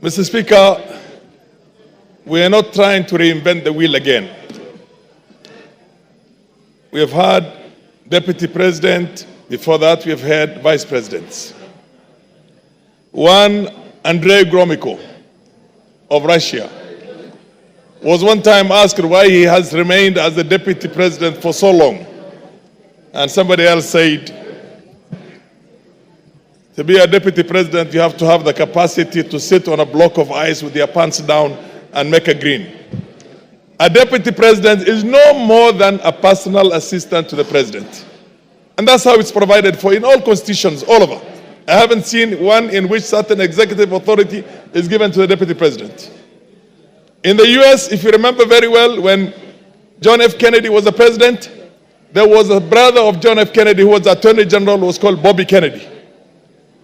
Mr. Speaker, we are not trying to reinvent the wheel again. We have had deputy president. Before that, we have had vice presidents. One, Andrei Gromyko of Russia, was one time asked why he has remained as the deputy president for so long. And somebody else said, to be a deputy president, you have to have the capacity to sit on a block of ice with your pants down and make a green. A deputy president is no more than a personal assistant to the president. And that's how it's provided for in all constitutions, all over. I haven't seen one in which certain executive authority is given to the deputy president. In the US, if you remember very well, when John F. Kennedy was the president, there was a brother of John F. Kennedy who was Attorney General, who was called Bobby Kennedy.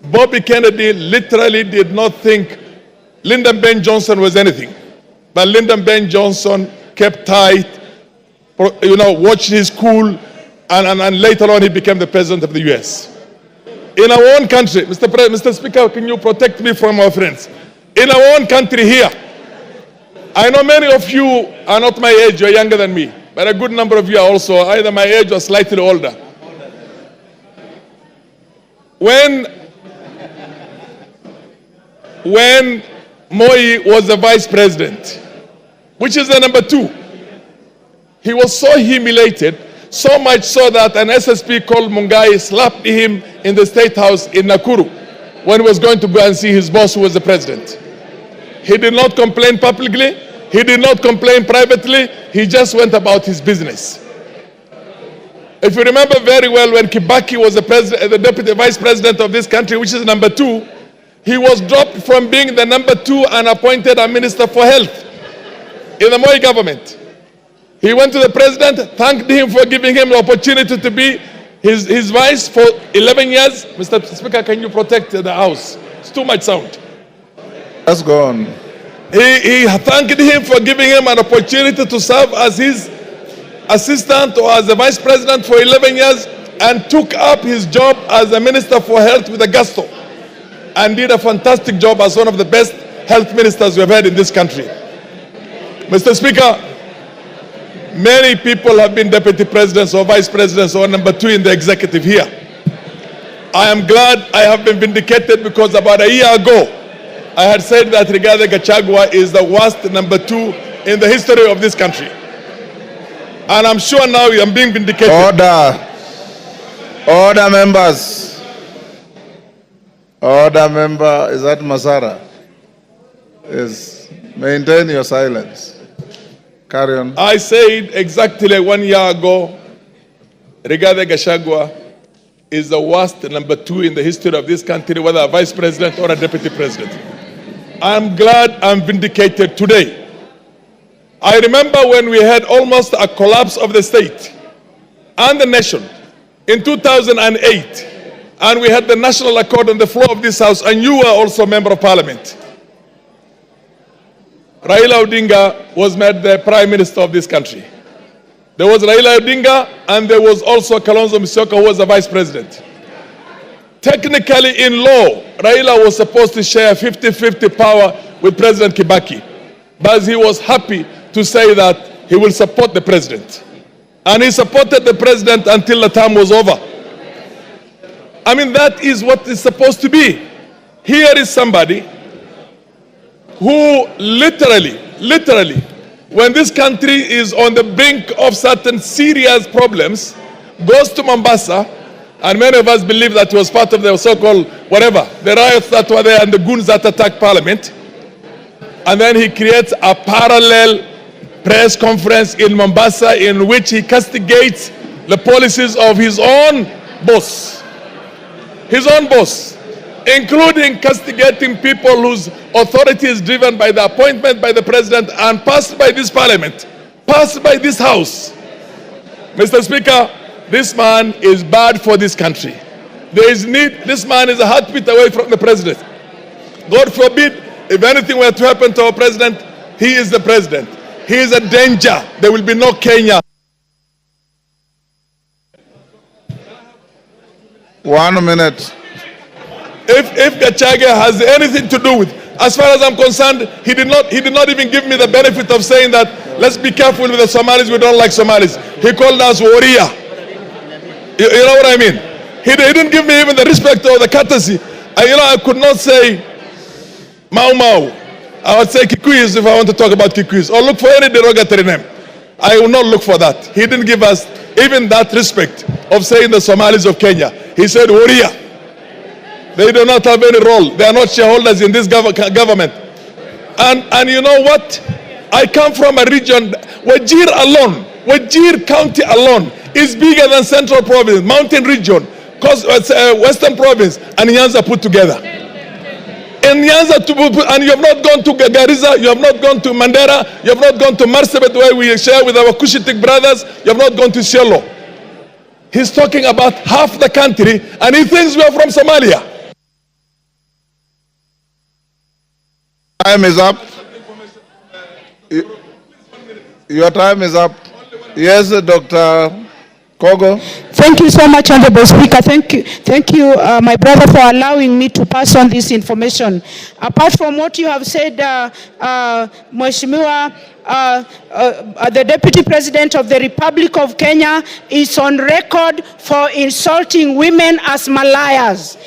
Bobby Kennedy literally did not think Lyndon B. Johnson was anything. But Lyndon B. Johnson kept tight, watched his cool, and later on he became the president of the US. In our own country, Mr. Speaker, can you protect me from our friends? In our own country here, I know many of you are not my age, you're younger than me, but a good number of you are also either my age or slightly older. When Moi was the vice president, which is the number 2, he was so humiliated, so much so that an SSP called Mungai slapped him in the State House in Nakuru when he was going to go and see his boss, who was the president. He did not complain publicly, he did not complain privately, he just went about his business. If you remember very well, when Kibaki was the deputy vice president of this country, which is number 2, he was dropped from being the number 2 and appointed a minister for health in the Moi government. He went to the president, thanked him for giving him the opportunity to be his vice for 11 years. Mr. Speaker, can you protect the house? It's too much sound. Let's go on. He thanked him for giving him an opportunity to serve as his assistant or as the vice president for 11 years, and took up his job as the minister for health with a gusto, and did a fantastic job as one of the best health ministers we've had in this country. Mr. Speaker, many people have been deputy presidents or vice presidents or number 2 in the executive here. I am glad I have been vindicated, because about a year ago, I had said that Rigathi Gachagua is the worst number 2 in the history of this country. And I'm sure now I am being vindicated. Order. Order, members. Order, member. Is that Masara? Yes. Maintain your silence. Carry on. I said exactly 1 year ago, Rigathi Gachagua is the worst number 2 in the history of this country, whether a vice president or a deputy president. I'm glad I'm vindicated today. I remember when we had almost a collapse of the state and the nation in 2008, and we had the national accord on the floor of this house, and you were also a member of parliament. Raila Odinga was made the prime minister of this country. There was Raila Odinga, and there was also Kalonzo Musyoka, who was the vice president. Technically, in law, Raila was supposed to share 50-50 power with President Kibaki, but he was happy to say that he will support the president. And he supported the president until the term was over. I mean, that is what it's supposed to be. Here is somebody who literally, when this country is on the brink of certain serious problems, goes to Mombasa, and many of us believe that he was part of the so-called the riots that were there and the goons that attacked parliament. And then he creates a parallel press conference in Mombasa in which he castigates the policies of his own boss. His own boss, including castigating people whose authority is driven by the appointment by the president and passed by this parliament, passed by this house. Mr. Speaker, this man is bad for this country. There is need. This man is a heartbeat away from the president. God forbid, if anything were to happen to our president, he is the president. He is a danger. There will be no Kenya. 1 minute. If Gachagua has anything to do with As far as I'm concerned, he did not even give me the benefit of saying that let's be careful with the Somalis, we don't like Somalis. He called us Woria. You know what I mean? He didn't give me even the respect or the courtesy. I could not say Mau Mau. I would say Kikuyus if I want to talk about Kikuyus, or look for any derogatory name. I will not look for that. He didn't give us even that respect of saying the Somalis of Kenya. He said Woria. They do not have any role. They are not shareholders in this government. And you know what? I come from a region, Wajir alone, Wajir County alone is bigger than Central Province, Mountain Region, Western Province, and Nyanza put together. In Nyanza, and you have not gone to Garissa, you have not gone to Mandera, you have not gone to Marsabit where we share with our Cushitic brothers, you have not gone to Shielo. He's talking about half the country, and he thinks we are from Somalia. Time is up. Your time is up. Yes, Dr. Kogo. Thank you so much, Honorable Speaker. Thank you, my brother, for allowing me to pass on this information. Apart from what you have said, Mheshimiwa, the Deputy President of the Republic of Kenya is on record for insulting women as Malayas.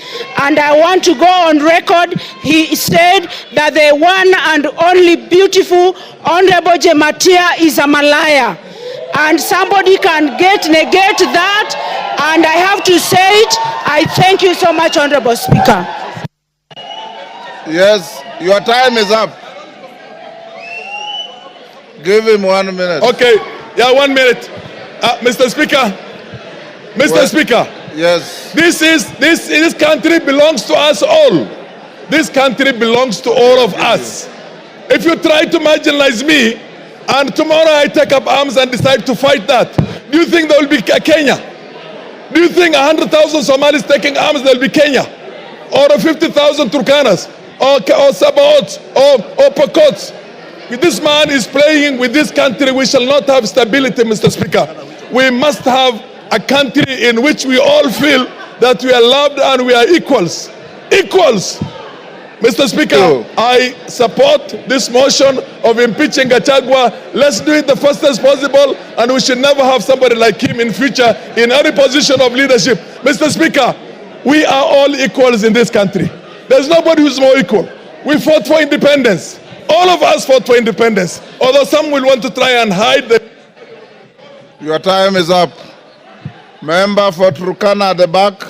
And I want to go on record. He said that the one and only beautiful Honorable Jematia is a Malaya. And somebody can negate that, and I have to say it. I thank you so much, Honorable Speaker. Yes, your time is up. Give him 1 minute. Okay, yeah, 1 minute. Mr. Speaker, Speaker. Yes. This country belongs to us all. This country belongs to all of us. If you try to marginalize me, and tomorrow I take up arms and decide to fight that, do you think there will be Kenya? Do you think 100,000 Somalis taking arms, there will be Kenya? Or 50,000 Turkanas? Or Sabaots? Or Pokots? This man is playing with this country. We shall not have stability, Mr. Speaker. We must have a country in which we all feel that we are loved and we are equals. Equals. Mr. Speaker, I support this motion of impeaching Gachagua. Let's do it the fastest possible, and we should never have somebody like him in future in any position of leadership. Mr. Speaker, we are all equals in this country. There's nobody who's more equal. We fought for independence. All of us fought for independence, although some will want to try and hide the... Your time is up. Member for Turkana at the back.